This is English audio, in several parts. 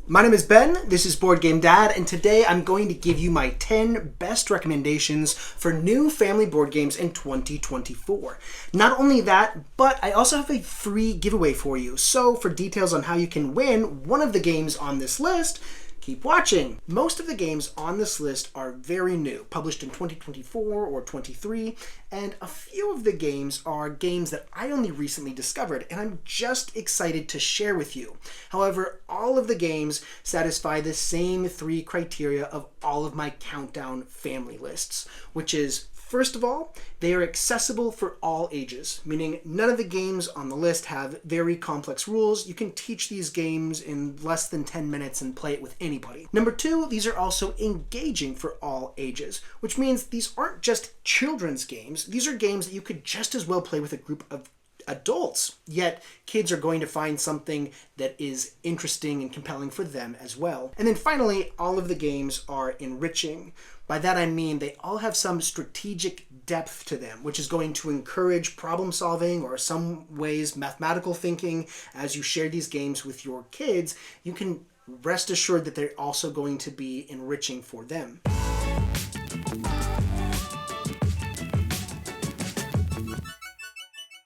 My name is Ben, this is Board Game Dad, and today I'm going to give you my 10 best recommendations for new family board games in 2024. Not only that, but I also have a free giveaway for you. So for details on how you can win one of the games on this list, keep watching. Most of the games on this list are very new, published in 2024 or 23, and a few of the games are games that I only recently discovered, and I'm just excited to share with you. However, all of the games satisfy the same three criteria of all of my countdown family lists, which is, first of all, they are accessible for all ages, meaning none of the games on the list have very complex rules. You can teach these games in less than 10 minutes and play it with anybody. Number two, these are also engaging for all ages, which means these aren't just children's games. These are games that you could just as well play with a group of adults, yet kids are going to find something that is interesting and compelling for them as well. And then finally, all of the games are enriching. By that I mean they all have some strategic depth to them, which is going to encourage problem solving or some ways mathematical thinking. As you share these games with your kids, you can rest assured that they're also going to be enriching for them.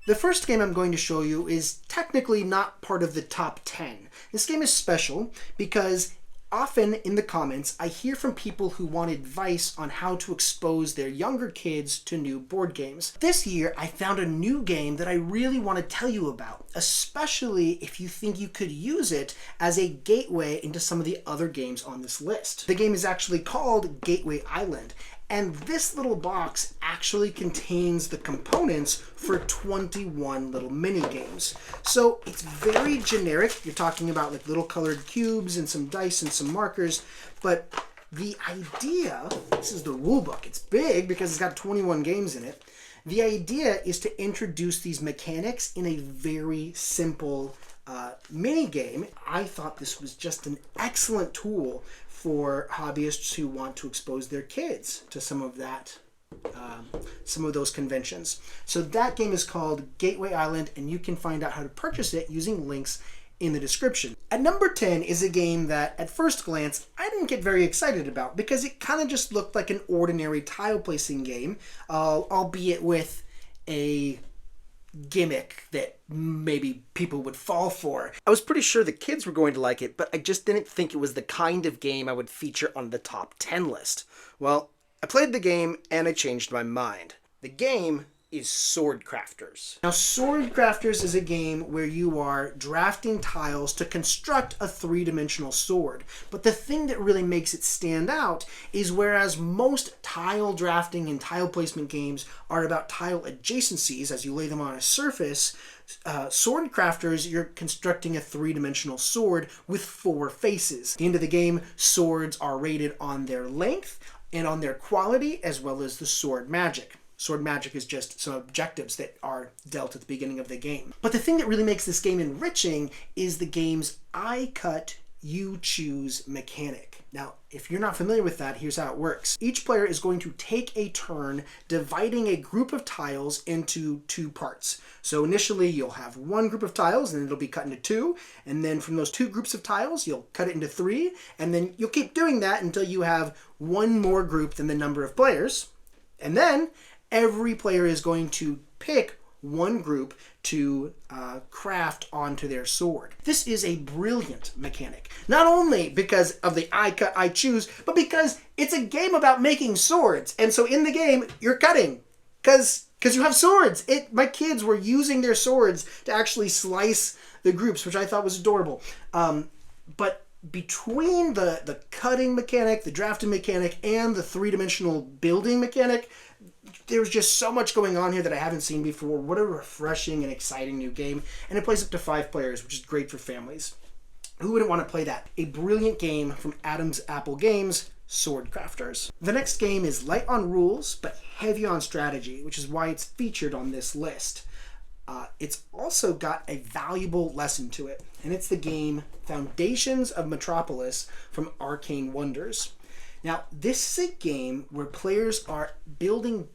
The first game I'm going to show you is technically not part of the top 10. This game is special because often in the comments I hear from people who want advice on how to expose their younger kids to new board games. This year I found a new game that I really want to tell you about, especially if you think you could use it as a gateway into some of the other games on this list. The game is actually called Gateway Island. And this little box actually contains the components for 21 little mini games. So it's very generic. You're talking about like little colored cubes and some dice and some markers. But the idea, this is the rule book. It's big because it's got 21 games in it. The idea is to introduce these mechanics in a very simple mini game. I thought this was just an excellent tool for hobbyists who want to expose their kids to some of those conventions. So that game is called Gateway Island, and you can find out how to purchase it using links in the description. At number 10 is a game that at first glance I didn't get very excited about because it kind of just looked like an ordinary tile placing game, albeit with a gimmick that maybe people would fall for. I was pretty sure the kids were going to like it, but I just didn't think it was the kind of game I would feature on the top 10 list. Well, I played the game and I changed my mind. The game is Sword Crafters. Now, Sword Crafters is a game where you are drafting tiles to construct a three-dimensional sword. But the thing that really makes it stand out is whereas most tile drafting and tile placement games are about tile adjacencies as you lay them on a surface, Sword Crafters, you're constructing a three-dimensional sword with 4 faces. At the end of the game, swords are rated on their length and on their quality, as well as the sword magic. Sword magic is just some objectives that are dealt at the beginning of the game. But the thing that really makes this game enriching is the game's I cut, you choose mechanic. Now, if you're not familiar with that, here's how it works. Each player is going to take a turn dividing a group of tiles into 2 parts. So initially you'll have 1 group of tiles and it'll be cut into 2. And then from those 2 groups of tiles, you'll cut it into 3. And then you'll keep doing that until you have 1 more group than the number of players. And then every player is going to pick 1 group to craft onto their sword. This is a brilliant mechanic. Not only because of the I cut, I choose, but because it's a game about making swords. And so in the game, you're cutting because you have swords. My kids were using their swords to actually slice the groups, which I thought was adorable. But between the cutting mechanic, the drafting mechanic, and the three-dimensional building mechanic, there's just so much going on here that I haven't seen before. What a refreshing and exciting new game. And it plays up to 5 players, which is great for families. Who wouldn't want to play that? A brilliant game from Adam's Apple Games, Sword Crafters. The next game is light on rules, but heavy on strategy, which is why it's featured on this list. It's also got a valuable lesson to it, and it's the game Foundations of Metropolis from Arcane Wonders. Now, this is a game where players are building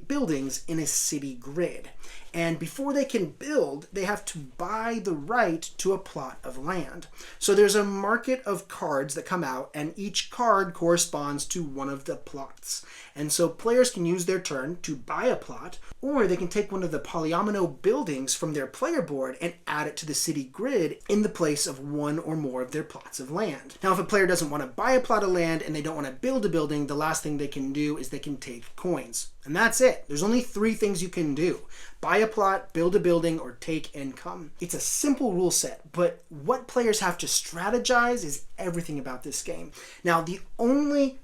buildings in a city grid. And before they can build, they have to buy the right to a plot of land. So there's a market of cards that come out, and each card corresponds to one of the plots. And so players can use their turn to buy a plot, or they can take one of the polyomino buildings from their player board and add it to the city grid in the place of one or more of their plots of land. Now, if a player doesn't want to buy a plot of land and they don't want to build a building, the last thing they can do is they can take coins. And that's it. There's only 3 things you can do: buy a plot, build a building, or take income. It's a simple rule set, but what players have to strategize is everything about this game. Now, the only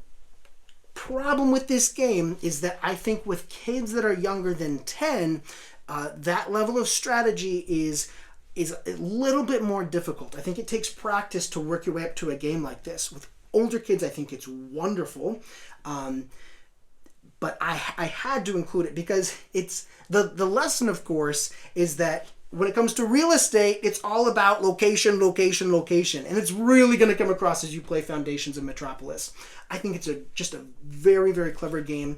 problem with this game is that I think with kids that are younger than 10, that level of strategy is a little bit more difficult. I think it takes practice to work your way up to a game like this. With older kids, I think it's wonderful. But I had to include it because it's the lesson, of course, is that when it comes to real estate, it's all about location, location, location. And it's really going to come across as you play Foundations of Metropolis. I think it's just a very, very clever game.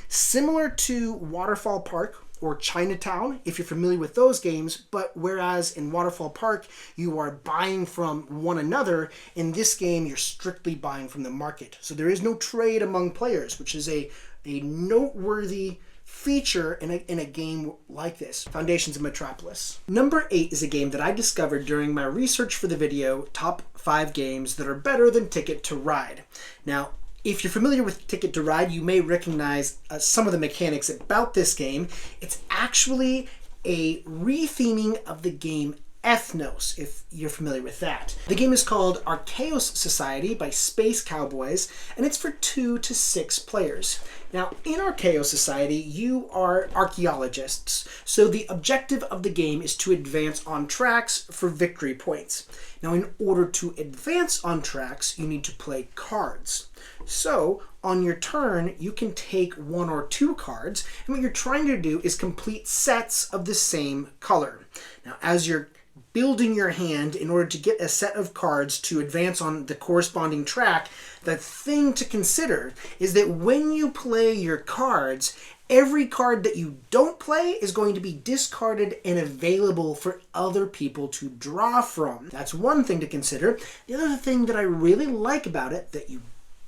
Similar to Waterfall Park or Chinatown, if you're familiar with those games, but whereas in Waterfall Park, you are buying from one another, in this game, you're strictly buying from the market. So there is no trade among players, which is a noteworthy feature in a game like this, Foundations of Metropolis. Number 8 is a game that I discovered during my research for the video, Top 5 Games That Are Better Than Ticket to Ride. Now, if you're familiar with Ticket to Ride, you may recognize some of the mechanics about this game. It's actually a retheming of the game Ethnos, if you're familiar with that. The game is called Archaeos Society by Space Cowboys, and it's for 2 to 6 players. Now, in Archaeos Society, you are archaeologists, so the objective of the game is to advance on tracks for victory points. Now, in order to advance on tracks, you need to play cards. So, on your turn, you can take 1 or 2 cards, and what you're trying to do is complete sets of the same color. Now, as you're building your hand in order to get a set of cards to advance on the corresponding track, the thing to consider is that when you play your cards, every card that you don't play is going to be discarded and available for other people to draw from. That's one thing to consider. The other thing that I really like about it that you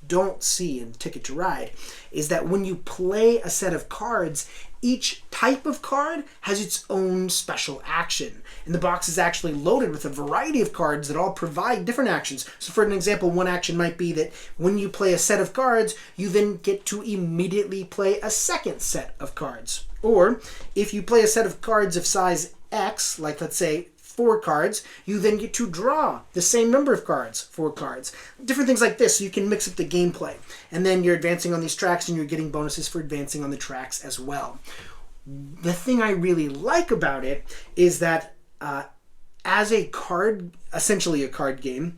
don't see in Ticket to Ride is that when you play a set of cards, each type of card has its own special action. And the box is actually loaded with a variety of cards that all provide different actions. So for an example, one action might be that when you play a set of cards, you then get to immediately play a second set of cards. Or if you play a set of cards of size X, like let's say 4 cards, you then get to draw the same number of cards, 4 cards. Different things like this, so you can mix up the gameplay. And then you're advancing on these tracks and you're getting bonuses for advancing on the tracks as well. The thing I really like about it is that as a card, essentially a card game,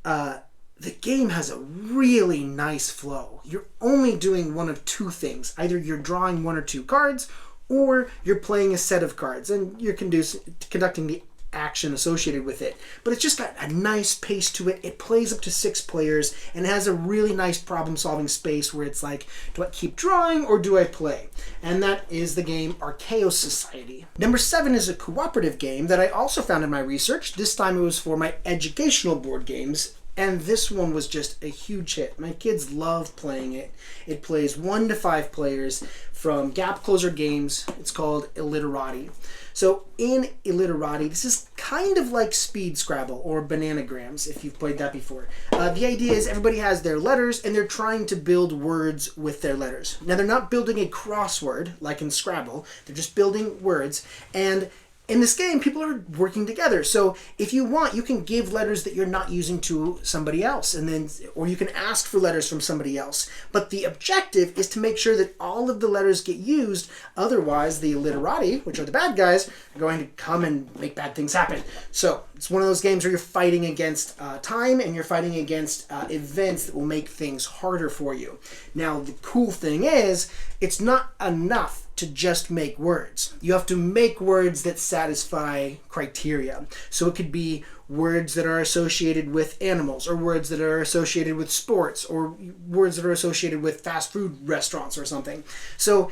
the game has a really nice flow. You're only doing one of 2 things. Either you're drawing 1 or 2 cards, or you're playing a set of cards, and you're conducting the action associated with it. But it's just got a nice pace to it. It plays up to 6 players and it has a really nice problem-solving space where it's like, do I keep drawing or do I play? And that is the game Archaeos Society. Number 7 is a cooperative game that I also found in my research. This time it was for my educational board games, and this one was just a huge hit. My kids love playing it. It plays 1 to 5 players from Gap Closer Games. It's called Illiterati. So in Illiterati, this is kind of like Speed Scrabble or Bananagrams, if you've played that before. The idea is everybody has their letters and they're trying to build words with their letters. Now they're not building a crossword like in Scrabble, they're just building words, and in this game, people are working together. So if you want, you can give letters that you're not using to somebody else, and then, or you can ask for letters from somebody else. But the objective is to make sure that all of the letters get used. Otherwise, the illiterati, which are the bad guys, are going to come and make bad things happen. So it's one of those games where you're fighting against time, and you're fighting against events that will make things harder for you. Now, the cool thing is, it's not enough to just make words. You have to make words that satisfy criteria. So it could be words that are associated with animals, or words that are associated with sports, or words that are associated with fast food restaurants or something. So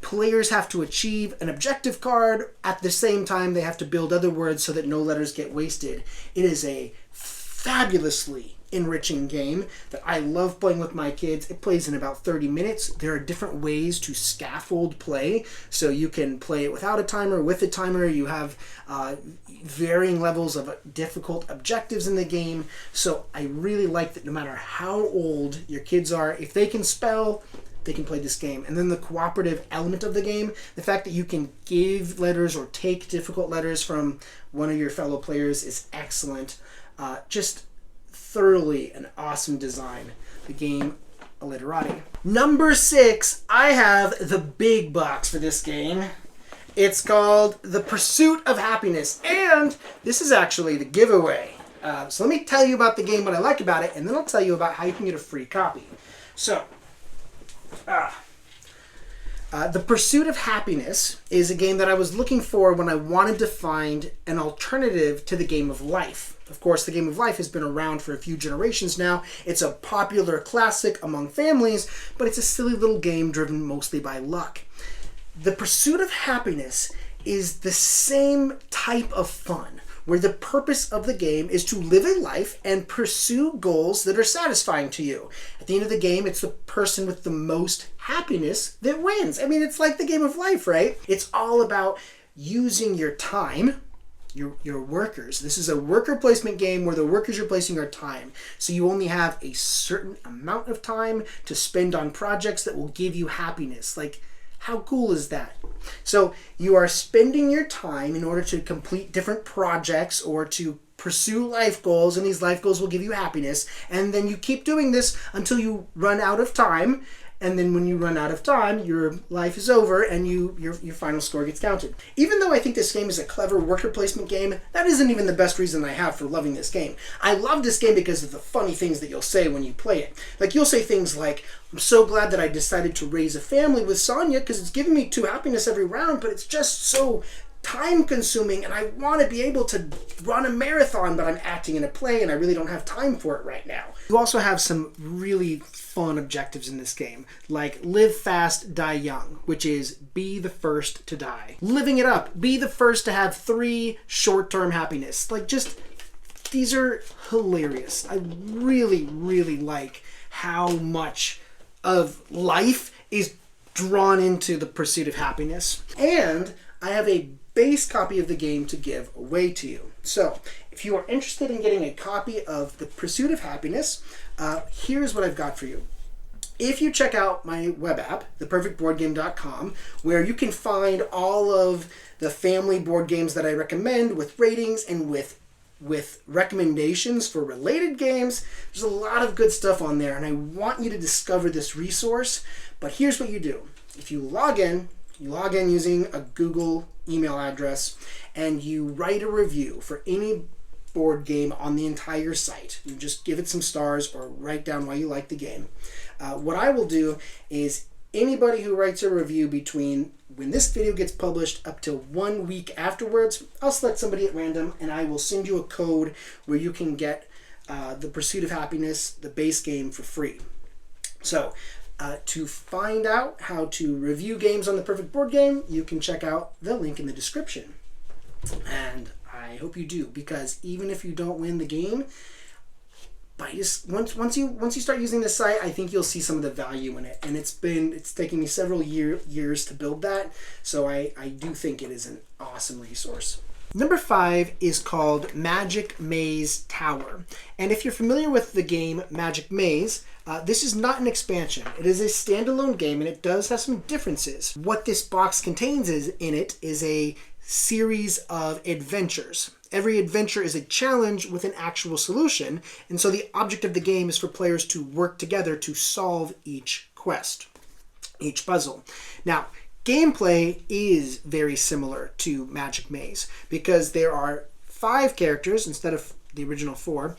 players have to achieve an objective card. At the same time, they have to build other words so that no letters get wasted. It is a fabulously enriching game that I love playing with my kids. It plays in about 30 minutes. There are different ways to scaffold play, so you can play it without a timer, with a timer. You have varying levels of difficult objectives in the game. So I really like that no matter how old your kids are, if they can spell, they can play this game. And then the cooperative element of the game, the fact that you can give letters or take difficult letters from one of your fellow players is excellent. Just thoroughly an awesome design. The game Alliterati. Number 6, I have the big box for this game. It's called The Pursuit of Happiness, and this is actually the giveaway. So let me tell you about the game, what I like about it, and then I'll tell you about how you can get a free copy. So, The Pursuit of Happiness is a game that I was looking for when I wanted to find an alternative to the game of life. Of course, the game of life has been around for a few generations now. It's a popular classic among families, but it's a silly little game driven mostly by luck. The Pursuit of Happiness is the same type of fun, where the purpose of the game is to live a life and pursue goals that are satisfying to you. At the end of the game, it's the person with the most happiness that wins. I mean, it's like the game of life, right? It's all about using your time, your workers. This is a worker placement game where the workers you're placing are time. So you only have a certain amount of time to spend on projects that will give you happiness. Like, how cool is that? So you are spending your time in order to complete different projects or to pursue life goals, and these life goals will give you happiness. And then you keep doing this until you run out of time. And then when you run out of time, your life is over and your final score gets counted. Even though I think this game is a clever worker placement game, that isn't even the best reason I have for loving this game. I love this game because of the funny things that you'll say when you play it. Like, you'll say things like, I'm so glad that I decided to raise a family with Sonia because it's giving me 2 happiness every round, but it's just so time consuming and I want to be able to run a marathon, but I'm acting in a play and I really don't have time for it right now. You also have some really fun objectives in this game, like live fast, die young, which is be the first to die. Living it up, be the first to have 3 short-term happiness. Like, just, these are hilarious. I really, really like how much of life is drawn into the pursuit of happiness. And I have a base copy of the game to give away to you. So if you are interested in getting a copy of The Pursuit of Happiness, here's what I've got for you. If you check out my web app, theperfectboardgame.com, where you can find all of the family board games that I recommend with ratings and with recommendations for related games, there's a lot of good stuff on there, and I want you to discover this resource. But here's what you do. If you log in using a Google email address, and you write a review for any board game on the entire site. You just give it some stars or write down why you like the game. What I will do is anybody who writes a review between when this video gets published up to 1 week afterwards, I'll select somebody at random and I will send you a code where you can get The Pursuit of Happiness, the base game, for free. So to find out how to review games on The Perfect Board Game, you can check out the link in the description. And I hope you do, because even if you don't win the game, once you start using this site, I think you'll see some of the value in it. And it's taken me several years to build that, so I do think it is an awesome resource. Number 5 is called Magic Maze Tower. And if you're familiar with the game Magic Maze, this is not an expansion. It is a standalone game, and it does have some differences. What this box contains in it is a series of adventures. Every adventure is a challenge with an actual solution, and so the object of the game is for players to work together to solve each quest, each puzzle. Now, gameplay is very similar to Magic Maze because there are 5 characters instead of the original 4,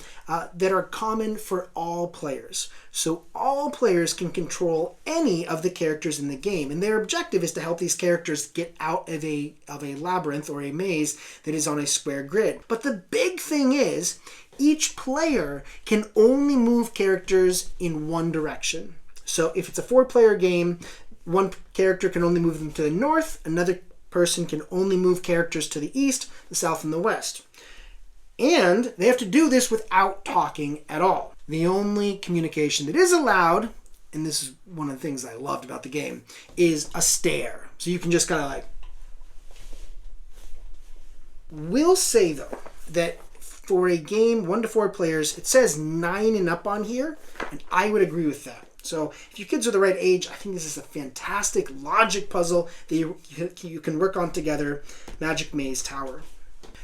that are common for all players. So all players can control any of the characters in the game, and their objective is to help these characters get out of a labyrinth or a maze that is on a square grid. But the big thing is, each player can only move characters in one direction. So if it's a 4-player game, one character can only move them to the north, another person can only move characters to the east, the south, and the west. And they have to do this without talking at all. The only communication that is allowed, and this is one of the things I loved about the game, is a stare. So you can just kind of like... We'll say, though, that for a game 1 to 4 players, it says 9 and up on here, and I would agree with that. So if your kids are the right age, I think this is a fantastic logic puzzle that you can work on together. Magic Maze Tower.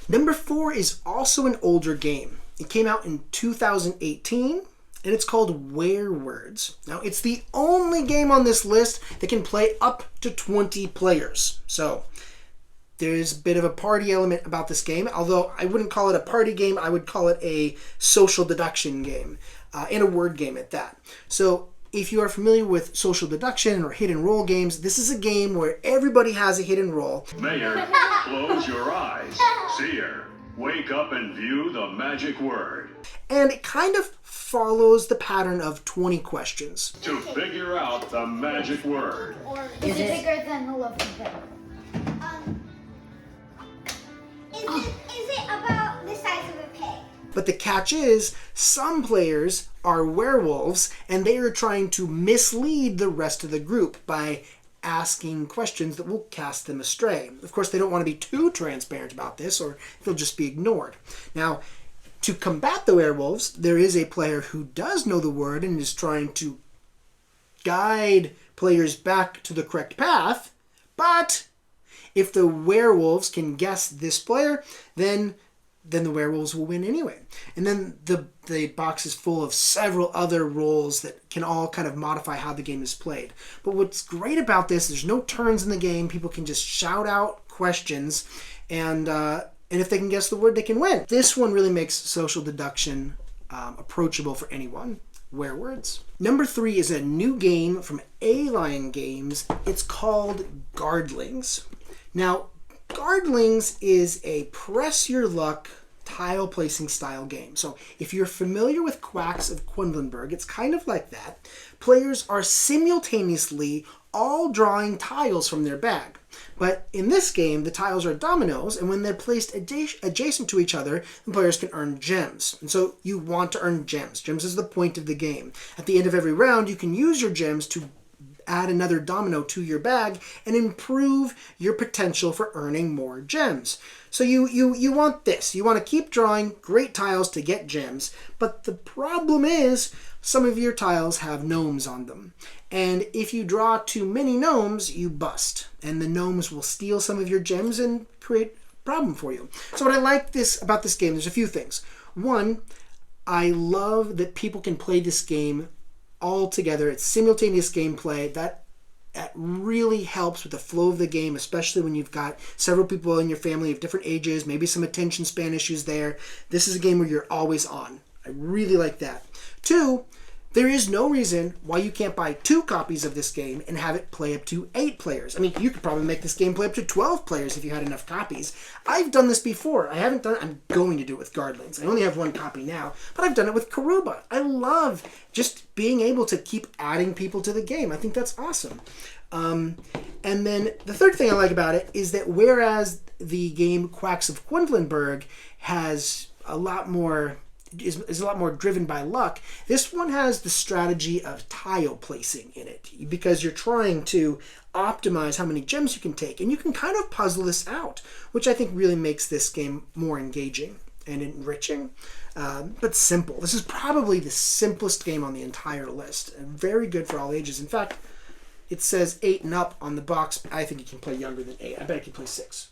Number 4 is also an older game. It came out in 2018, and it's called Werewords. Now, it's the only game on this list that can play up to 20 players. So there's a bit of a party element about this game, although I wouldn't call it a party game. I would call it a social deduction game, and a word game at that. So if you are familiar with social deduction or hidden roll games, this is a game where everybody has a hidden roll. Mayor, close your eyes. Seer, wake up and view the magic word. And it kind of follows the pattern of 20 questions. To figure out the magic word. Is it bigger than the loaf of bread? Is it about the size of a pig? But the catch is, some players are werewolves, and they are trying to mislead the rest of the group by asking questions that will cast them astray. Of course, they don't want to be too transparent about this, or they'll just be ignored. Now, to combat the werewolves, there is a player who does know the word and is trying to guide players back to the correct path, but if the werewolves can guess this player, then the werewolves will win anyway. And then the box is full of several other roles that can all kind of modify how the game is played. But what's great about this, there's no turns in the game. People can just shout out questions, and if they can guess the word, they can win. This one really makes social deduction approachable for anyone. Werewords. Number 3 is a new game from A-Line Games. It's called Guardlings. Now, Guardlings is a press your luck tile placing style game. So if you're familiar with Quacks of Quedlinburg, it's kind of like that. Players are simultaneously all drawing tiles from their bag. But in this game, the tiles are dominoes, and when they're placed adjacent to each other, the players can earn gems. And so you want to earn gems. Gems is the point of the game. At the end of every round, you can use your gems to add another domino to your bag and improve your potential for earning more gems. So you want this. You want to keep drawing great tiles to get gems, but the problem is some of your tiles have gnomes on them. And if you draw too many gnomes, you bust, and the gnomes will steal some of your gems and create a problem for you. So what I like about this game, there's a few things. One, I love that people can play this game all together. It's simultaneous gameplay. That really helps with the flow of the game, especially when you've got several people in your family of different ages, maybe some attention span issues there. This is a game where you're always on. I really like that. 2, there is no reason why you can't buy 2 copies of this game and have it play up to 8 players. I mean, you could probably make this game play up to 12 players if you had enough copies. I've done this before. I haven't done it. I'm going to do it with Guardlings. I only have 1 copy now, but I've done it with Karuba. I love just being able to keep adding people to the game. I think that's awesome. And then the third thing I like about it is that whereas the game Quacks of Quedlinburg has a lot more is a lot more driven by luck, this one has the strategy of tile placing in it, because you're trying to optimize how many gems you can take, and you can kind of puzzle this out, which I think really makes this game more engaging and enriching, but simple. This is probably the simplest game on the entire list, and very good for all ages. In fact, it says 8 and up on the box. I think you can play younger than 8. I bet you can play 6.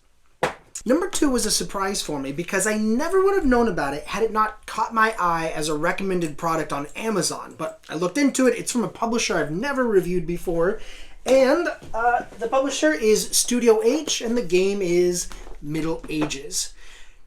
Number 2 was a surprise for me because I never would have known about it had it not caught my eye as a recommended product on Amazon. But I looked into it. It's from a publisher I've never reviewed before. And the publisher is Studio H, and the game is Middle Ages.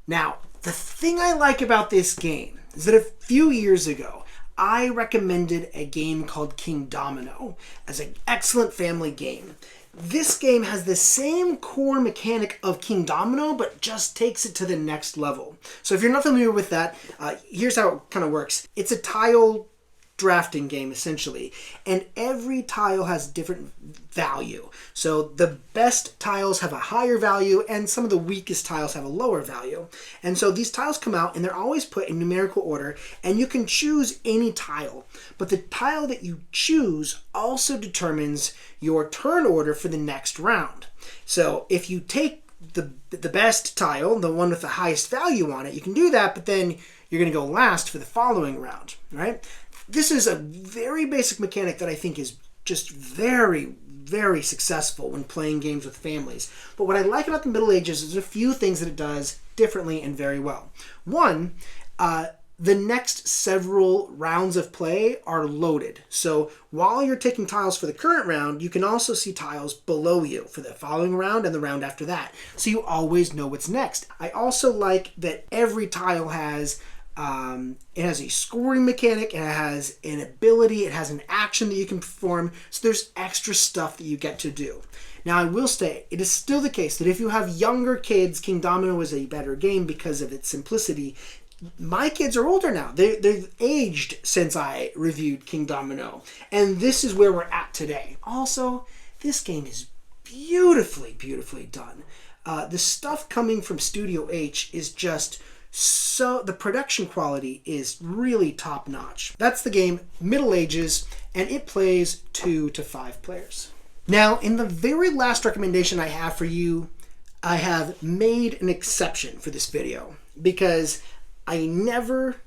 Now, The thing I like about this game is that a few years ago, I recommended a game called King Domino as an excellent family game. This game has the same core mechanic of King Domino, but just takes it to the next level. So if you're not familiar with that, here's how it kind of works. It's a tile drafting game, essentially, and every tile has different value. So the best tiles have a higher value, and some of the weakest tiles have a lower value. And so these tiles come out, and they're always put in numerical order, and you can choose any tile. But the tile that you choose also determines your turn order for the next round. So if you take the best tile, the one with the highest value on it, you can do that, but then you're going to go last for the following round, right? This is a very basic mechanic that I think is just very, very successful when playing games with families. But what I like about the Middle Ages is a few things that it does differently and very well. One, the next several rounds of play are loaded. So while you're taking tiles for the current round, you can also see tiles below you for the following round and the round after that. So you always know what's next. I also like that every tile has it has a scoring mechanic, it has an ability, it has an action that you can perform, so there's extra stuff that you get to do. Now I will say, it is still the case that if you have younger kids, King Domino is a better game because of its simplicity. My kids are older now. They've aged since I reviewed King Domino, and this is where we're at today. Also, this game is beautifully, beautifully done. The stuff coming from Studio H is just so, the production quality is really top notch. That's the game, Middle Ages, and it plays 2 to 5 players. Now, in the very last recommendation I have for you, I have made an exception for this video because I never,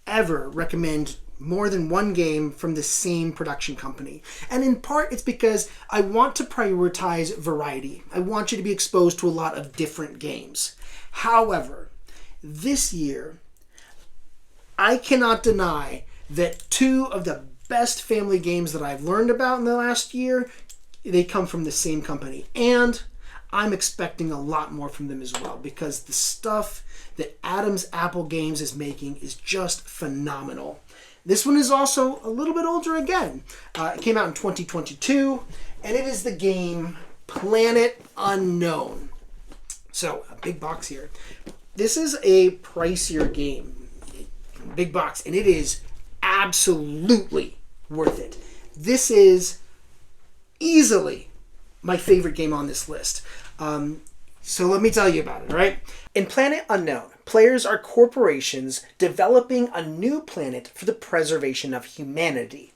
ever recommend more than one game from the same production company. And in part, it's because I want to prioritize variety. I want you to be exposed to a lot of different games. However, this year, I cannot deny that 2 of the best family games that I've learned about in the last year, they come from the same company. And I'm expecting a lot more from them as well because the stuff that Adam's Apple Games is making is just phenomenal. This one is also a little bit older again. It came out in 2022, and it is the game Planet Unknown. So, a big box here. This is a pricier game, big box, and it is absolutely worth it. This is easily my favorite game on this list. So let me tell you about it, all right? In Planet Unknown, players are corporations developing a new planet for the preservation of humanity.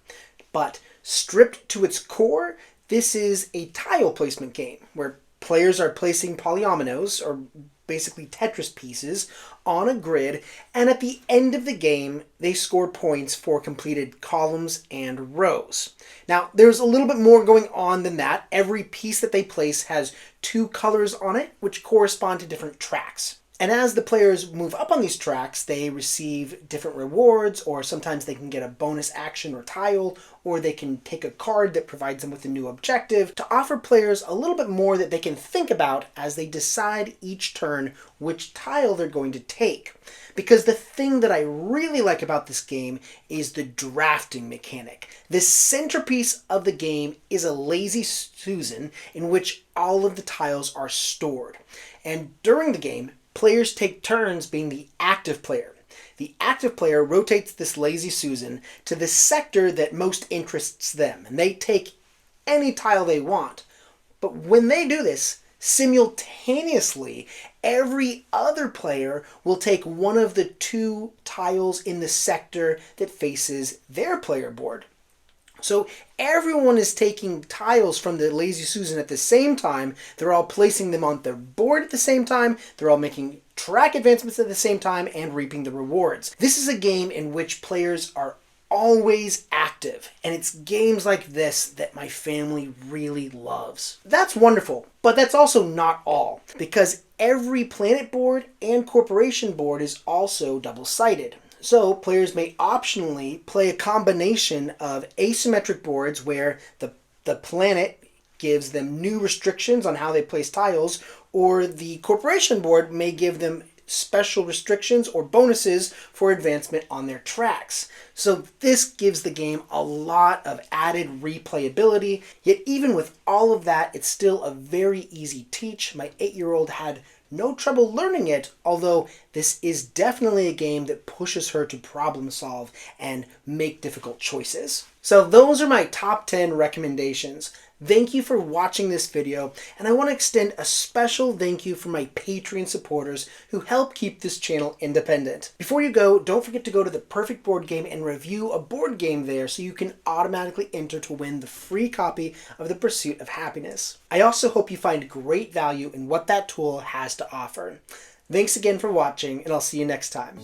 But stripped to its core, this is a tile placement game where players are placing polyominoes, or basically Tetris pieces, on a grid, and at the end of the game, they score points for completed columns and rows. Now, there's a little bit more going on than that. Every piece that they place has 2 colors on it, which correspond to different tracks. And as the players move up on these tracks, they receive different rewards, or sometimes they can get a bonus action or tile, or they can take a card that provides them with a new objective to offer players a little bit more that they can think about as they decide each turn which tile they're going to take. Because the thing that I really like about this game is the drafting mechanic. The centerpiece of the game is a lazy Susan in which all of the tiles are stored. And during the game, players take turns being the active player. The active player rotates this lazy Susan to the sector that most interests them, and they take any tile they want. But when they do this, simultaneously, every other player will take one of the 2 tiles in the sector that faces their player board. So everyone is taking tiles from the Lazy Susan at the same time. They're all placing them on their board at the same time. They're all making track advancements at the same time and reaping the rewards. This is a game in which players are always active, and it's games like this that my family really loves. That's wonderful, but that's also not all, because every planet board and corporation board is also double-sided. So players may optionally play a combination of asymmetric boards where the planet gives them new restrictions on how they place tiles, or the corporation board may give them special restrictions or bonuses for advancement on their tracks. So this gives the game a lot of added replayability, yet even with all of that, it's still a very easy teach. My 8-year-old had no trouble learning it, although this is definitely a game that pushes her to problem solve and make difficult choices. So those are my top 10 recommendations. Thank you for watching this video, and I want to extend a special thank you for my Patreon supporters who help keep this channel independent. Before you go, don't forget to go to the Perfect Board Game and review a board game there so you can automatically enter to win the free copy of The Pursuit of Happiness. I also hope you find great value in what that tool has to offer. Thanks again for watching, and I'll see you next time.